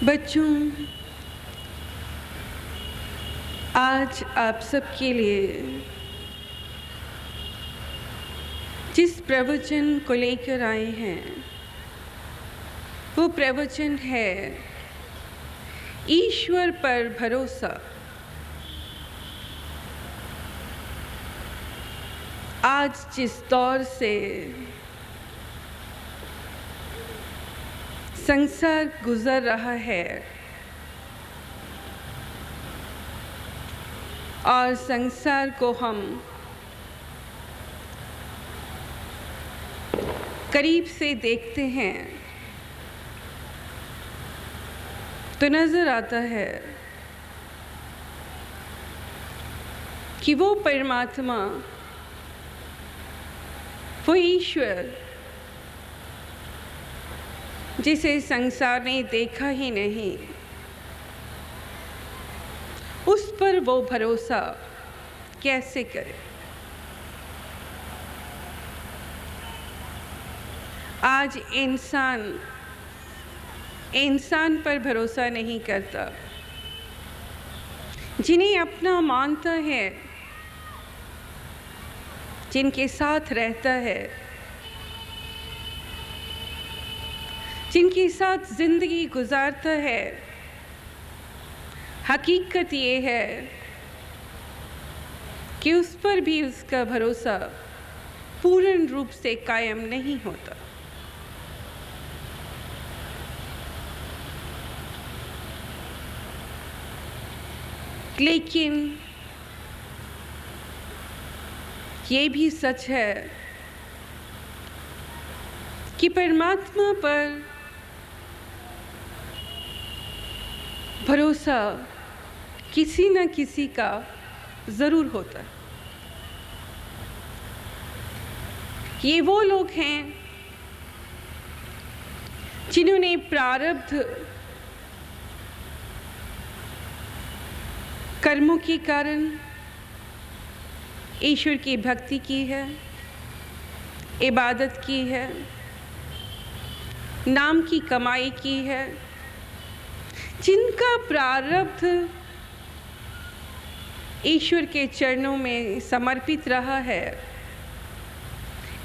बच्चों, आज आप सबके लिए जिस प्रवचन को लेकर आए हैं वो प्रवचन है ईश्वर पर भरोसा। आज जिस दौर से संसार गुजर रहा है और संसार को हम करीब से देखते हैं तो नजर आता है कि वो परमात्मा, वो ईश्वर जिसे संसार ने देखा ही नहीं, उस पर वो भरोसा कैसे करे। आज इंसान पर भरोसा नहीं करता, जिन्हें अपना मानता है, जिनके साथ रहता है, जिनके साथ जिंदगी गुजारता है, हकीकत ये है कि उस पर भी उसका भरोसा पूर्ण रूप से कायम नहीं होता। लेकिन ये भी सच है कि परमात्मा पर भरोसा किसी न किसी का ज़रूर होता है। ये वो लोग हैं जिन्होंने प्रारब्ध कर्मों के कारण ईश्वर की भक्ति की है, इबादत की है, नाम की कमाई की है, जिनका प्रारब्ध ईश्वर के चरणों में समर्पित रहा है।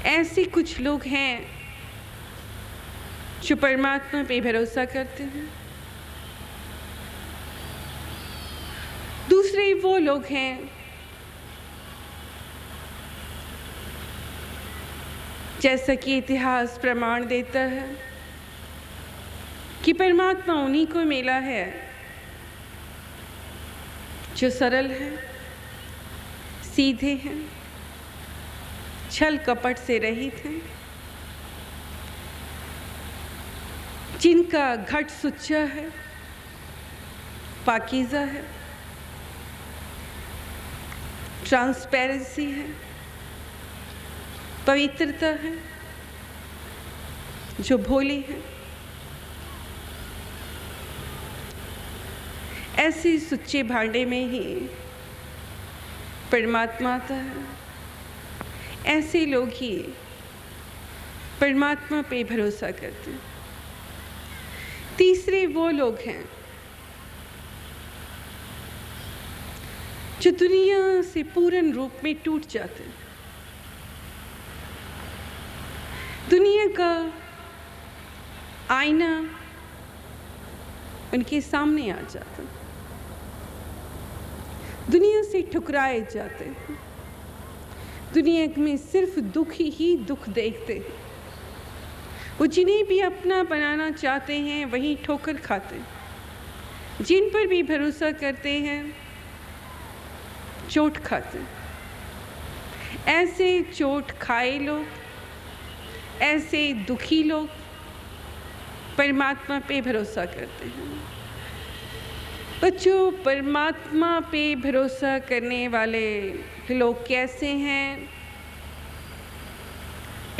ऐसे कुछ लोग हैं जो परमात्मा पे भरोसा करते हैं। दूसरे वो लोग हैं जैसा कि इतिहास प्रमाण देता है कि परमात्मा उन्हीं को मिला है जो सरल हैं, सीधे हैं, छल कपट से रहित हैं, जिनका घट सुच्चा है, पाकीज़ा है, ट्रांसपेरेंसी है, पवित्रता है, जो भोले हैं। ऐसे सुच्चे भांडे में ही परमात्मा आता है। ऐसे लोग ही परमात्मा पे भरोसा करते हैं। तीसरे वो लोग हैं जो दुनिया से पूर्ण रूप में टूट जाते हैं। दुनिया का आईना उनके सामने आ जाता है। दुनिया से ठुकराए जाते हैं। दुनिया में सिर्फ दुख ही दुख देखते हैं। वो जिन्हें भी अपना बनाना चाहते हैं वहीं ठोकर खाते हैं। जिन पर भी भरोसा करते हैं चोट खाते हैं। ऐसे चोट खाए लोग, ऐसे दुखी लोग परमात्मा पे भरोसा करते हैं। बच्चों, परमात्मा पे भरोसा करने वाले लोग कैसे हैं,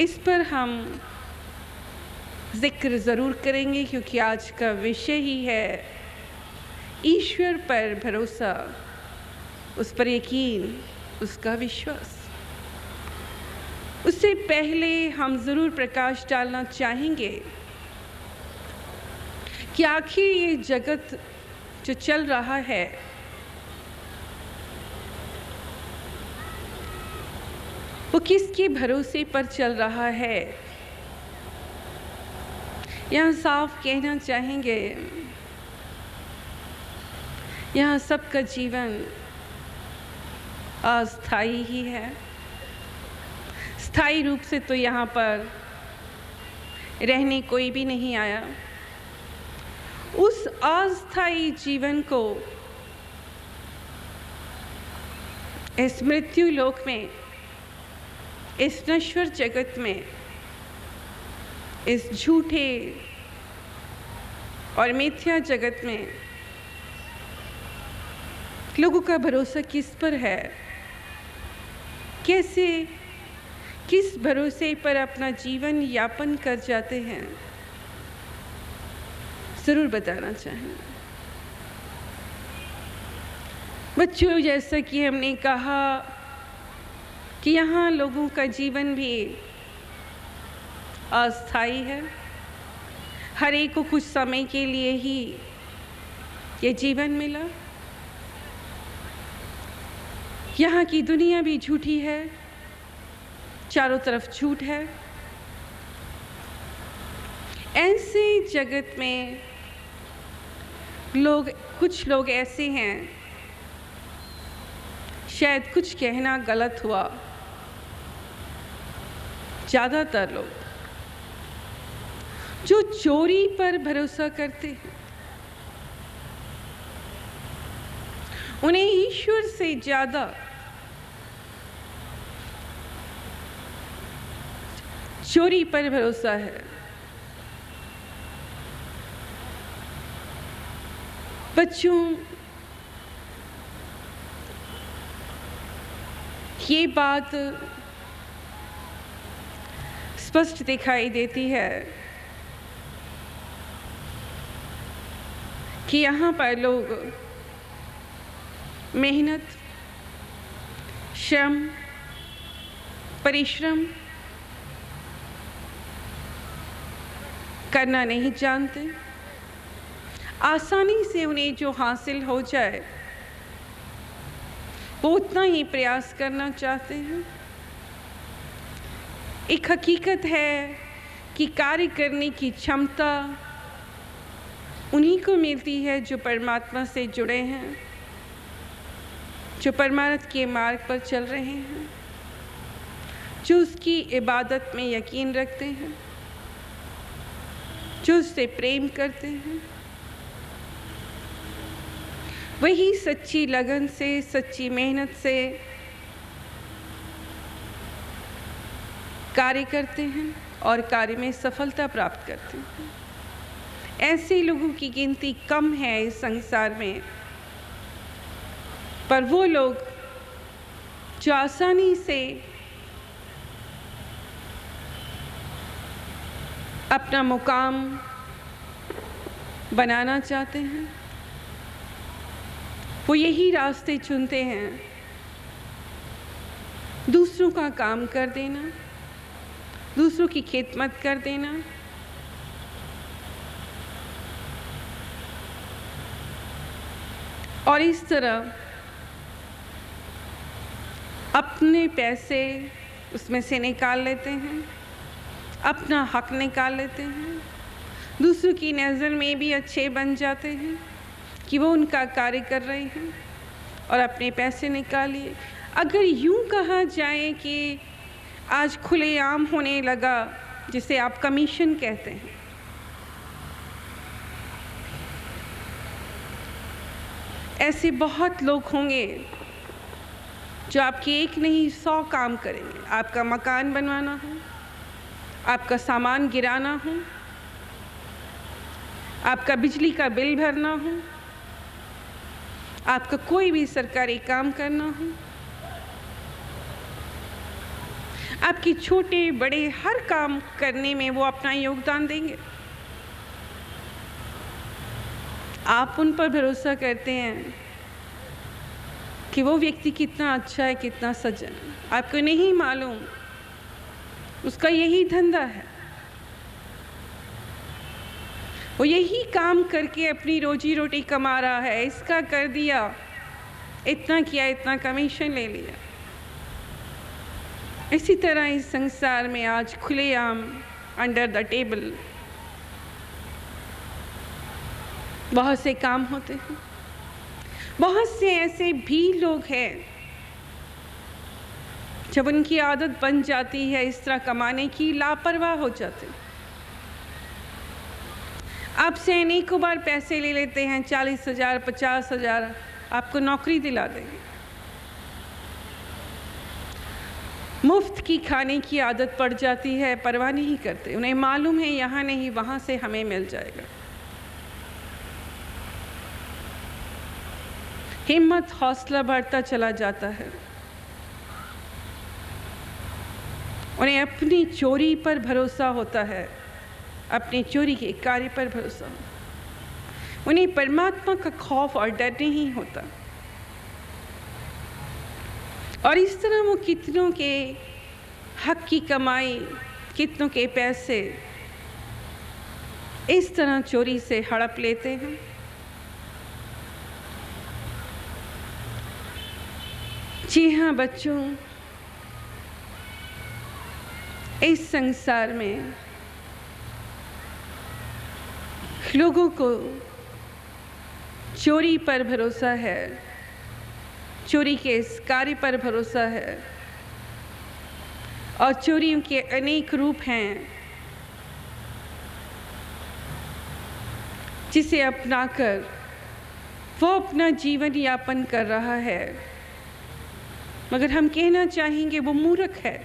इस पर हम जिक्र ज़रूर करेंगे, क्योंकि आज का विषय ही है ईश्वर पर भरोसा, उस पर यकीन, उसका विश्वास। उससे पहले हम ज़रूर प्रकाश डालना चाहेंगे कि आखिर ये जगत जो चल रहा है वो किसके भरोसे पर चल रहा है। यहाँ साफ कहना चाहेंगे, यहाँ सबका जीवन अस्थाई ही है। स्थायी रूप से तो यहाँ पर रहने कोई भी नहीं आया। उस अस्थायी जीवन को इस मृत्यु लोक में, इस नश्वर जगत में, इस झूठे और मिथ्या जगत में लोगों का भरोसा किस पर है, कैसे, किस भरोसे पर अपना जीवन यापन कर जाते हैं, जरूर बताना चाहेंगे। बच्चों, जैसा कि हमने कहा कि यहाँ लोगों का जीवन भी अस्थाई है। हर एक को कुछ समय के लिए ही ये जीवन मिला। यहाँ की दुनिया भी झूठी है, चारों तरफ झूठ है। ऐसे जगत में कुछ लोग ऐसे हैं, शायद कुछ कहना गलत हुआ, ज़्यादातर लोग जो चोरी पर भरोसा करते हैं, उन्हें ईश्वर से ज़्यादा चोरी पर भरोसा है। बच्चों, ये बात स्पष्ट दिखाई देती है कि यहाँ पर लोग मेहनत, श्रम, परिश्रम करना नहीं जानते। आसानी से उन्हें जो हासिल हो जाए वो उतना ही प्रयास करना चाहते हैं। एक हकीकत है कि कार्य करने की क्षमता उन्हीं को मिलती है जो परमात्मा से जुड़े हैं, जो परमार्थ के मार्ग पर चल रहे हैं, जो उसकी इबादत में यकीन रखते हैं, जो उससे प्रेम करते हैं। वही सच्ची लगन से, सच्ची मेहनत से कार्य करते हैं और कार्य में सफलता प्राप्त करते हैं। ऐसे लोगों की गिनती कम है इस संसार में, पर वो लोग जो आसानी से अपना मुकाम बनाना चाहते हैं, वो यही रास्ते चुनते हैं। दूसरों का काम कर देना, दूसरों की खिदमत कर देना, और इस तरह अपने पैसे उसमें से निकाल लेते हैं, अपना हक निकाल लेते हैं, दूसरों की नज़र में भी अच्छे बन जाते हैं कि वो उनका कार्य कर रहे हैं और अपने पैसे निकालिए। अगर यूं कहा जाए कि आज खुलेआम होने लगा, जिसे आप कमीशन कहते हैं, ऐसे बहुत लोग होंगे जो आपके एक नहीं 100 काम करेंगे। आपका मकान बनवाना हो, आपका सामान गिराना हो, आपका बिजली का बिल भरना हो, आपका कोई भी सरकारी काम करना हो, आपके छोटे बड़े हर काम करने में वो अपना योगदान देंगे। आप उन पर भरोसा करते हैं कि वो व्यक्ति कितना अच्छा है, कितना सज्जन है। आपको नहीं मालूम उसका यही धंधा है। वो यही काम करके अपनी रोजी रोटी कमा रहा है, इसका कर दिया, इतना किया, इतना कमीशन ले लिया। इसी तरह इस संसार में आज खुलेआम अंडर द टेबल बहुत से काम होते हैं। बहुत से ऐसे भी लोग हैं जब उनकी आदत बन जाती है इस तरह कमाने की, लापरवाह हो जाते हैं। आपसे अनेकों बार पैसे ले लेते हैं, 40,000 50,000 आपको नौकरी दिला देंगे। मुफ्त की खाने की आदत पड़ जाती है, परवाह नहीं करते। उन्हें मालूम है यहाँ नहीं वहाँ से हमें मिल जाएगा। हिम्मत हौसला बढ़ता चला जाता है। उन्हें अपनी चोरी पर भरोसा होता है, अपनी चोरी के कार्य पर भरोसा। उन्हें परमात्मा का खौफ और डर नहीं होता। और इस तरह वो कितनों के हक की कमाई, कितनों के पैसे इस तरह चोरी से हड़प लेते हैं। जी हाँ बच्चों, इस संसार में लोगों को चोरी पर भरोसा है, चोरी के इस कार्य पर भरोसा है। और चोरियों के अनेक रूप हैं जिसे अपनाकर वो अपना जीवन यापन कर रहा है। मगर हम कहना चाहेंगे वो मूर्ख है।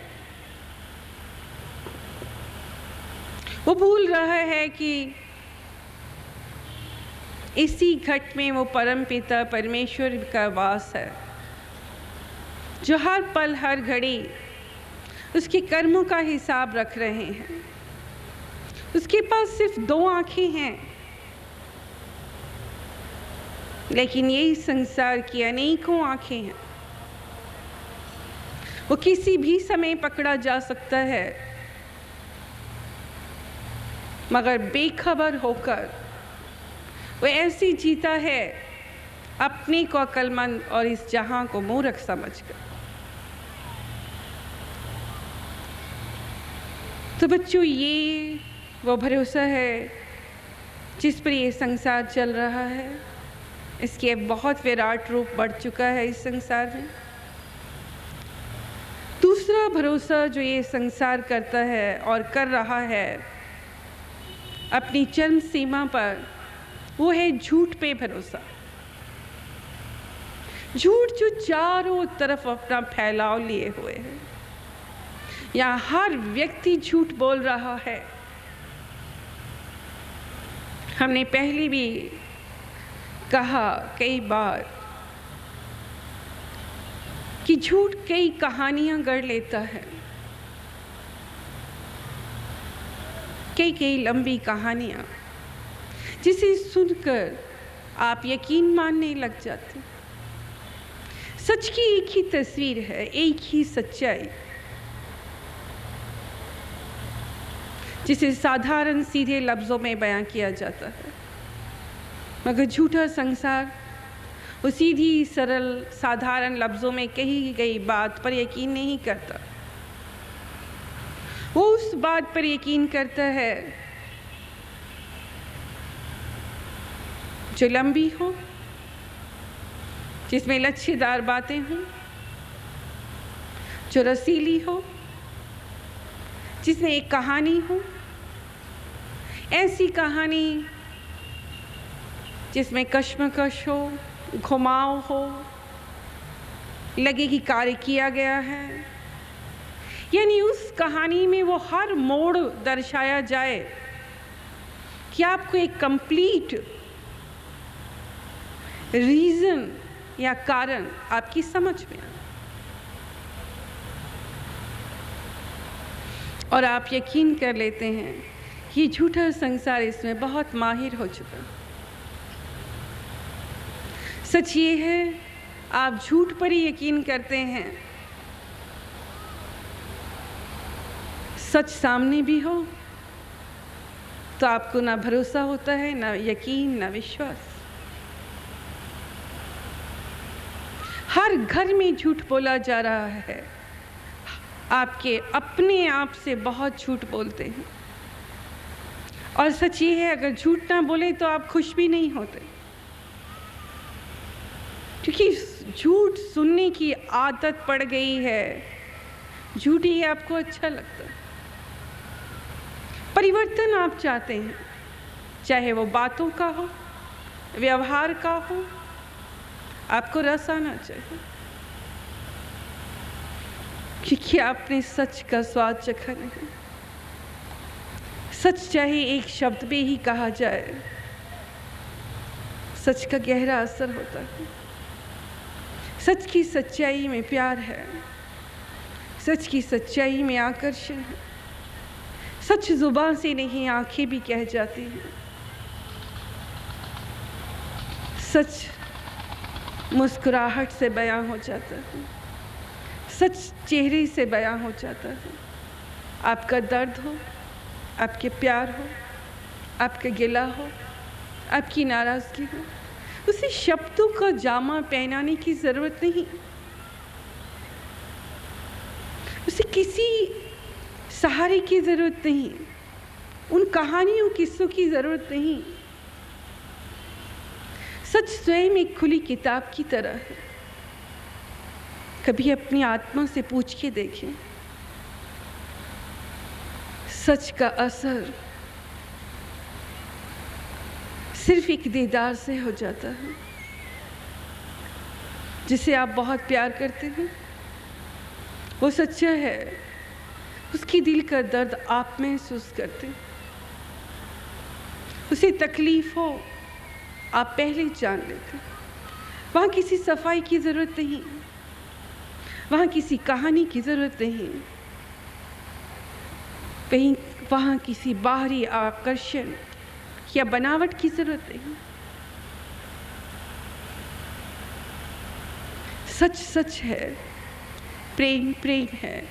वो भूल रहा है कि इसी घट में वो परमपिता परमेश्वर का वास है, जो हर पल हर घड़ी उसके कर्मों का हिसाब रख रहे हैं। उसके पास सिर्फ 2 आंखें हैं, लेकिन यही संसार की अनेकों आंखें हैं। वो किसी भी समय पकड़ा जा सकता है, मगर बेखबर होकर वो ऐसी जीता है अपने को अक्लमंद और इस जहां को मूर्ख समझकर। तो बच्चों, ये वो भरोसा है जिस पर ये संसार चल रहा है। इसके एक बहुत विराट रूप बढ़ चुका है इस संसार में। दूसरा भरोसा जो ये संसार करता है और कर रहा है अपनी चरम सीमा पर, वो है झूठ पे भरोसा। झूठ जो चारों तरफ अपना फैलाव लिए हुए है। यहाँ हर व्यक्ति झूठ बोल रहा है। हमने पहले भी कहा कई बार कि झूठ कई कहानियां गढ़ लेता है, कई लंबी कहानियां जिसे सुनकर आप यकीन मानने लग जाते। सच की एक ही तस्वीर है, एक ही सच्चाई, जिसे साधारण सीधे लफ्ज़ों में बयां किया जाता है। मगर झूठा संसार वो सीधी सरल साधारण लफ्ज़ों में कही गई बात पर यकीन नहीं करता। वो उस बात पर यकीन करता है जो लंबी हो, जिसमें लच्छेदार बातें हों, जो रसीली हो, जिसमें एक कहानी हो। ऐसी कहानी जिसमें कश्मकश हो, घुमाव हो, लगे कि कार्य किया गया है। यानी उस कहानी में वो हर मोड़ दर्शाया जाए कि आपको एक कंप्लीट रीजन या कारण आपकी समझ में आए और आप यकीन कर लेते हैं कि झूठा संसार इसमें बहुत माहिर हो चुका। सच ये है, आप झूठ पर ही यकीन करते हैं। सच सामने भी हो, तो आपको ना भरोसा होता है, ना यकीन, ना विश्वास। हर घर में झूठ बोला जा रहा है। आपके अपने आप से बहुत झूठ बोलते हैं। और सच ये है, अगर झूठ ना बोले तो आप खुश भी नहीं होते, क्योंकि झूठ सुनने की आदत पड़ गई है। झूठ ही आपको अच्छा लगता है। परिवर्तन आप चाहते हैं, चाहे वो बातों का हो, व्यवहार का हो, आपको रस आना चाहिए, क्योंकि आपने सच का स्वाद चखा नहीं। सच चाहे एक शब्द में ही कहा जाए, सच का गहरा असर होता है। सच की सच्चाई में प्यार है, सच की सच्चाई में आकर्षण है। सच जुबान से नहीं, आंखें भी कह जाती हैं। सच मुस्कुराहट से बयां हो जाता है, सच चेहरे से बयां हो जाता है। आपका दर्द हो, आपके प्यार हो, आपका गिला हो, आपकी नाराज़गी हो, उसे शब्दों का जामा पहनाने की ज़रूरत नहीं। उसे किसी सहारे की ज़रूरत नहीं, उन कहानियों किस्सों की ज़रूरत नहीं। सच स्वयं एक खुली किताब की तरह है। कभी अपनी आत्मा से पूछ के देखें, सच का असर सिर्फ एक दीदार से हो जाता है। जिसे आप बहुत प्यार करते हैं, वो सच्चा है, उसकी दिल का दर्द आप महसूस करते हैं। उसे तकलीफ हो, आप पहले जान लेते। वहाँ किसी सफाई की ज़रूरत नहीं, वहाँ किसी कहानी की ज़रूरत नहीं, कहीं वहाँ किसी बाहरी आकर्षण या बनावट की ज़रूरत नहीं। सच सच है, प्रेम प्रेम है,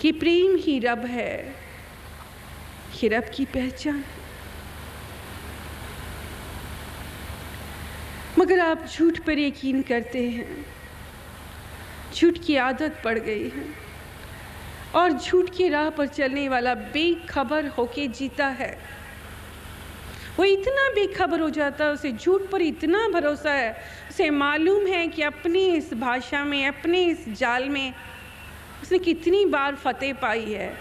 कि प्रेम ही रब है, ये रब की पहचान है। मगर आप झूठ पर यकीन करते हैं, झूठ की आदत पड़ गई है, और झूठ की राह पर चलने वाला बेखबर होके जीता है। वो इतना बेखबर हो जाता है, उसे झूठ पर इतना भरोसा है, उसे मालूम है कि अपनी इस भाषा में, अपने इस जाल में उसने कितनी बार फतेह पाई है।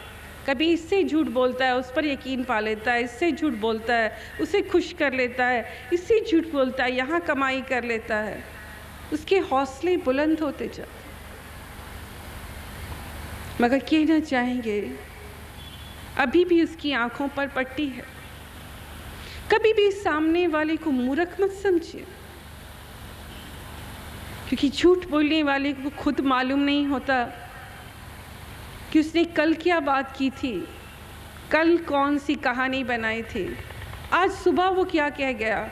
कभी इससे झूठ बोलता है, उस पर यकीन पा लेता है, इससे झूठ बोलता है, उसे खुश कर लेता है, इससे झूठ बोलता है, यहाँ कमाई कर लेता है। उसके हौसले बुलंद होते जाते। मगर कहना चाहेंगे, अभी भी उसकी आंखों पर पट्टी है। कभी भी सामने वाले को मूर्ख मत समझिए, क्योंकि झूठ बोलने वाले को खुद मालूम नहीं होता कि उसने कल क्या बात की थी, कल कौन सी कहानी बनाई थी, आज सुबह वो क्या कह गया,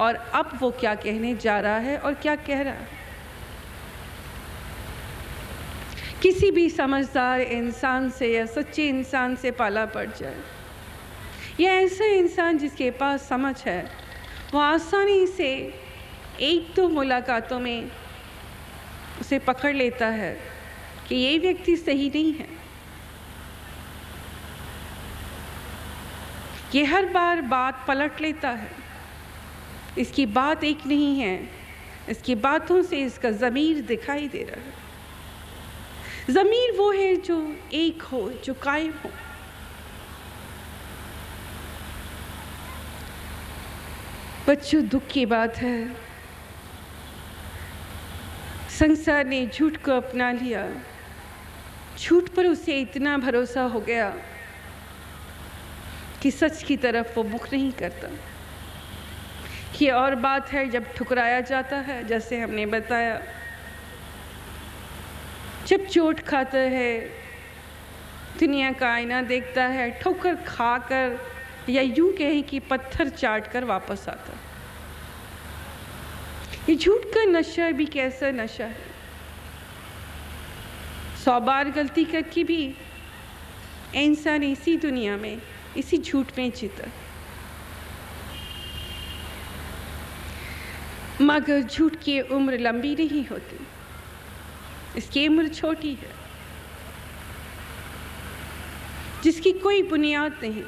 और अब वो क्या कहने जा रहा है और क्या कह रहा है। किसी भी समझदार इंसान से या सच्चे इंसान से पाला पड़ जाए, या ऐसा इंसान जिसके पास समझ है, वो आसानी से एक दो मुलाकातों में उसे पकड़ लेता है कि ये व्यक्ति सही नहीं है। ये हर बार बात पलट लेता है। इसकी बात एक नहीं है, इसकी बातों से इसका ज़मीर दिखाई दे रहा है। ज़मीर वो है जो एक हो, जो कायम हो। बच्चों, दुख की बात है, संसार ने झूठ को अपना लिया। झूठ पर उसे इतना भरोसा हो गया कि सच की तरफ वो मुख नहीं करता। ये और बात है जब ठुकराया जाता है, जैसे हमने बताया, जब चोट खाता है, दुनिया का आईना देखता है, ठोकर खाकर या यूं कहें कि पत्थर चाट कर वापस आता। ये झूठ का नशा भी कैसा नशा है। 100 बार गलती करके भी इंसान इसी दुनिया में, इसी झूठ में जीता। मगर झूठ की उम्र लंबी नहीं होती, इसकी उम्र छोटी है, जिसकी कोई बुनियाद नहीं,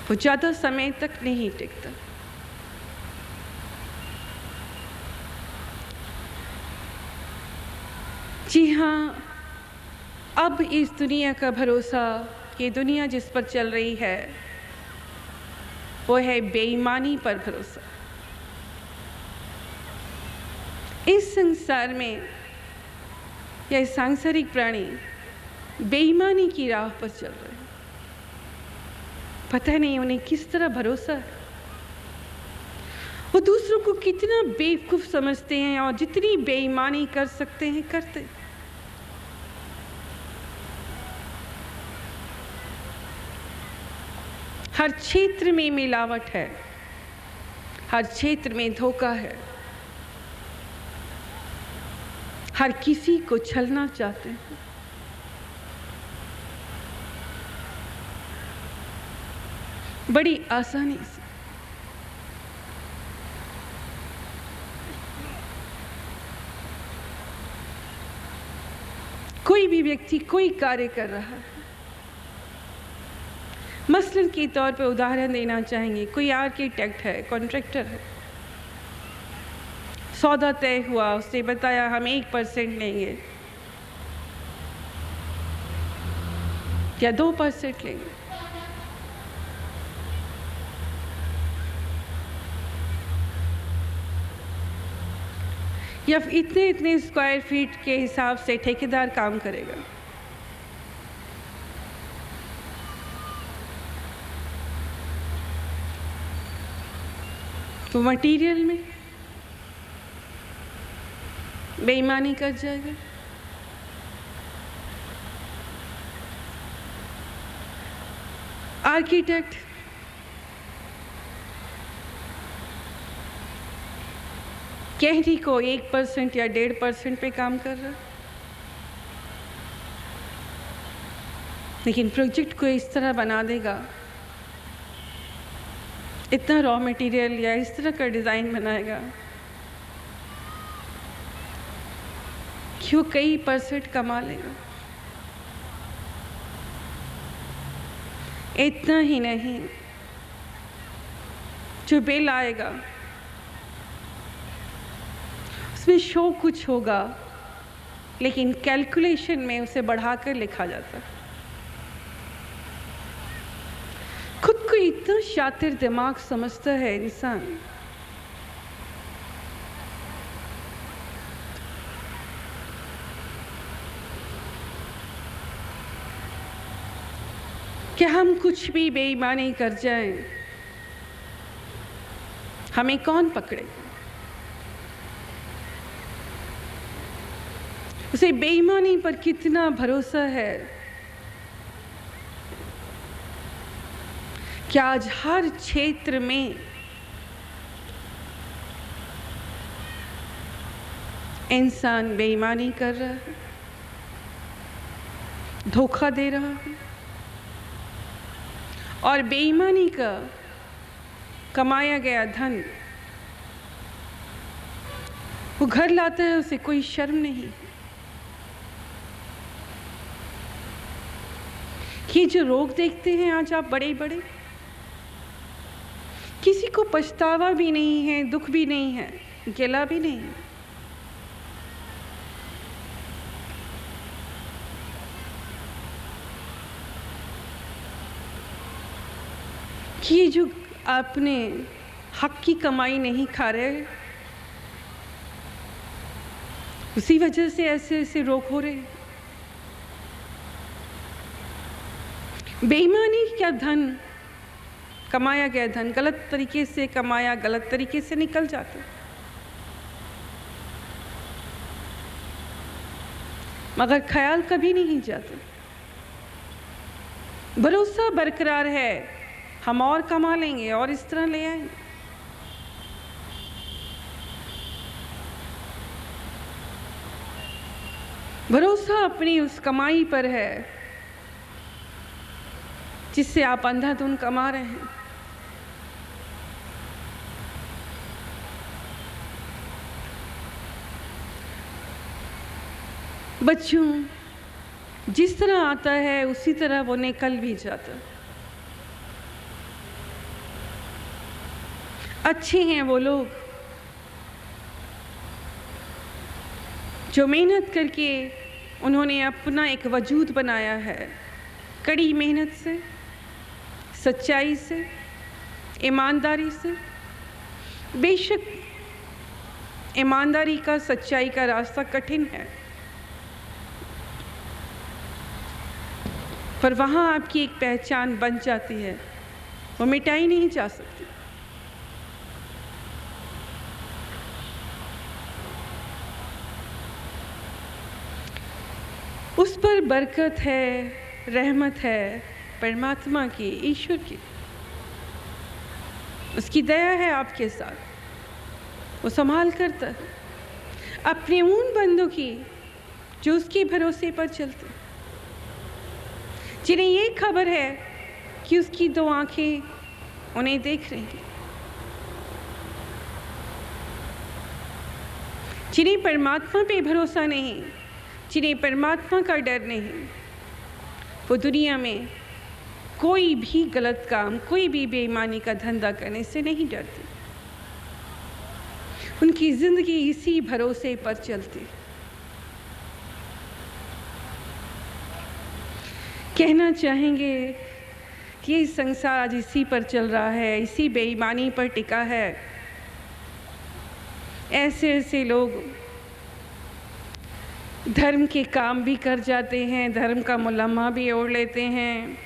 वो ज़्यादा समय तक नहीं टिकता। जी हाँ, अब इस दुनिया का भरोसा, ये दुनिया जिस पर चल रही है, वो है बेईमानी पर भरोसा। इस संसार में यह सांसारिक प्राणी बेईमानी की राह पर चल रहे हैं। पता नहीं उन्हें किस तरह भरोसा है, वो दूसरों को कितना बेवकूफ समझते हैं और जितनी बेईमानी कर सकते हैं करते हैं। हर क्षेत्र में मिलावट है, हर क्षेत्र में धोखा है, हर किसी को छलना चाहते हैं। बड़ी आसानी से कोई भी व्यक्ति कोई कार्य कर रहा है, मसलन के तौर पर उदाहरण देना चाहेंगे, कोई आर्किटेक्ट है, कॉन्ट्रैक्टर है, सौदा तय हुआ, उसने बताया हम 1% लेंगे या 2% लेंगे। या इतने इतने स्क्वायर फीट के हिसाब से ठेकेदार काम करेगा। तो मटेरियल में बेईमानी कर जाएगा। आर्किटेक्ट कहनी को 1% या 1.5% पे काम कर रहा, लेकिन प्रोजेक्ट को इस तरह बना देगा, इतना रॉ मटेरियल या इस तरह का डिज़ाइन बनाएगा कि वो कई % कमा लेगा। इतना ही नहीं, जो बिल आएगा उसमें शो कुछ होगा, लेकिन कैलकुलेशन में उसे बढ़ाकर लिखा जाता है। खुद को इतना शातिर दिमाग समझता है इंसान, कि हम कुछ भी बेईमानी कर जाएं, हमें कौन पकड़ेगा। उसे बेईमानी पर कितना भरोसा है कि आज हर क्षेत्र में इंसान बेईमानी कर रहा है, धोखा दे रहा है, और बेईमानी का कमाया गया धन वो घर लाता है, उसे कोई शर्म नहीं। ये जो रोग देखते हैं आज आप बड़े बड़े, किसी को पछतावा भी नहीं है, दुख भी नहीं है, गिला भी नहीं है। कि ये जो आपने हक की कमाई नहीं खा रहे, उसी वजह से ऐसे ऐसे रोग हो रहे। बेईमानी क्या धन, कमाया गया धन गलत तरीके से कमाया, गलत तरीके से निकल जाता, मगर ख्याल कभी नहीं जाता। भरोसा बरकरार है, हम और कमा लेंगे और इस तरह ले आएंगे। भरोसा अपनी उस कमाई पर है जिससे आप अंधाधुंध कमा रहे हैं। बच्चों, जिस तरह आता है उसी तरह वो निकल भी जाता। अच्छे हैं वो लोग जो मेहनत करके उन्होंने अपना एक वजूद बनाया है, कड़ी मेहनत से, सच्चाई से, ईमानदारी से। बेशक ईमानदारी का, सच्चाई का रास्ता कठिन है, पर वहाँ आपकी एक पहचान बन जाती है, वो मिटाई नहीं जा सकती। उस पर बरकत है, रहमत है परमात्मा की, ईश्वर की। उसकी दया है आपके साथ, वो संभाल करता है अपने उन बंदों की जो उसके भरोसे पर चलते, जिन्हें ये खबर है कि उसकी दो आंखें उन्हें देख रही हैं, जिन्हें परमात्मा पे भरोसा नहीं, जिन्हें परमात्मा का डर नहीं, वो दुनिया में कोई भी गलत काम, कोई भी बेईमानी का धंधा करने से नहीं डरते। उनकी जिंदगी इसी भरोसे पर चलती। कहना चाहेंगे कि ये संसार आज इसी पर चल रहा है, इसी बेईमानी पर टिका है। ऐसे ऐसे लोग धर्म के काम भी कर जाते हैं, धर्म का मुलम्मा भी ओढ़ लेते हैं,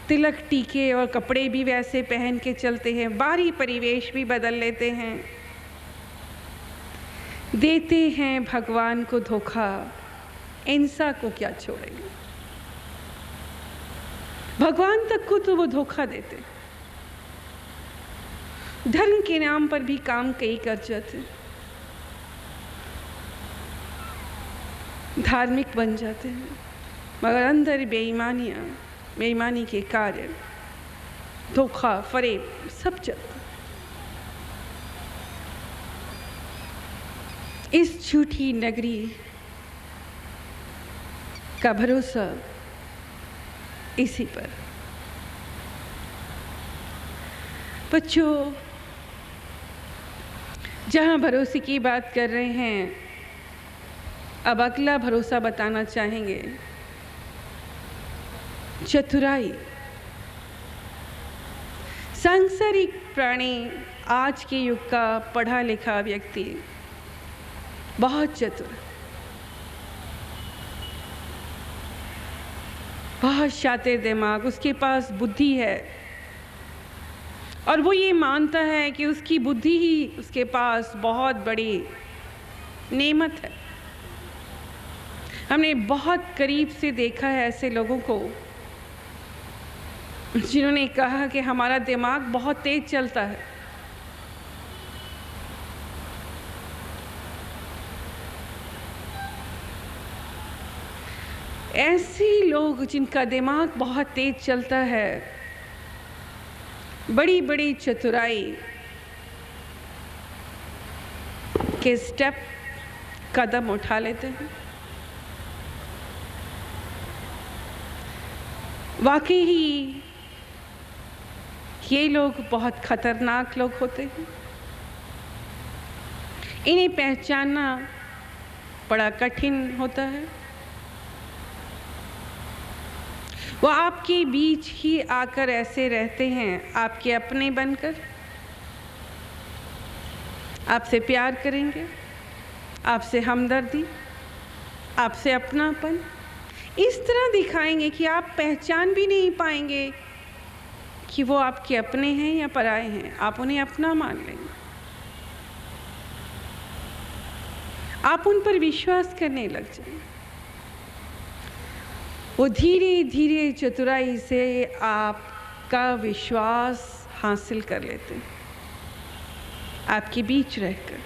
तिलक टीके और कपड़े भी वैसे पहन के चलते हैं, बाहरी परिवेश भी बदल लेते हैं, देते हैं भगवान को धोखा, इंसान को क्या छोड़ेंगे। भगवान तक को तो वो धोखा देते, धर्म के नाम पर भी काम कई कर जाते, धार्मिक बन जाते हैं, मगर अंदर बेईमानी के कार्य, धोखा, फरेब सब चलता। इस झूठी नगरी का भरोसा इसी पर। बच्चों, जहां भरोसे की बात कर रहे हैं, अब अगला भरोसा बताना चाहेंगे, चतुराई। सांसारिक प्राणी, आज के युग का पढ़ा लिखा व्यक्ति बहुत चतुर, बहुत शातिर दिमाग, उसके पास बुद्धि है और वो ये मानता है कि उसकी बुद्धि ही उसके पास बहुत बड़ी नेमत है। हमने बहुत करीब से देखा है ऐसे लोगों को जिन्होंने कहा कि हमारा दिमाग बहुत तेज चलता है। ऐसे लोग जिनका दिमाग बहुत तेज चलता है, बड़ी बड़ी चतुराई के स्टेप, कदम उठा लेते हैं। वाकई ही ये लोग बहुत खतरनाक लोग होते हैं। इन्हें पहचानना बड़ा कठिन होता है। वो आपके बीच ही आकर ऐसे रहते हैं, आपके अपने बनकर, आपसे प्यार करेंगे, आपसे हमदर्दी, आपसे अपनापन इस तरह दिखाएंगे कि आप पहचान भी नहीं पाएंगे कि वो आपके अपने हैं या पराए हैं। आप उन्हें अपना मान लेंगे, आप उन पर विश्वास करने लग जाएंगे। वो धीरे धीरे चतुराई से आपका विश्वास हासिल कर लेते हैं, आपके बीच रहकर।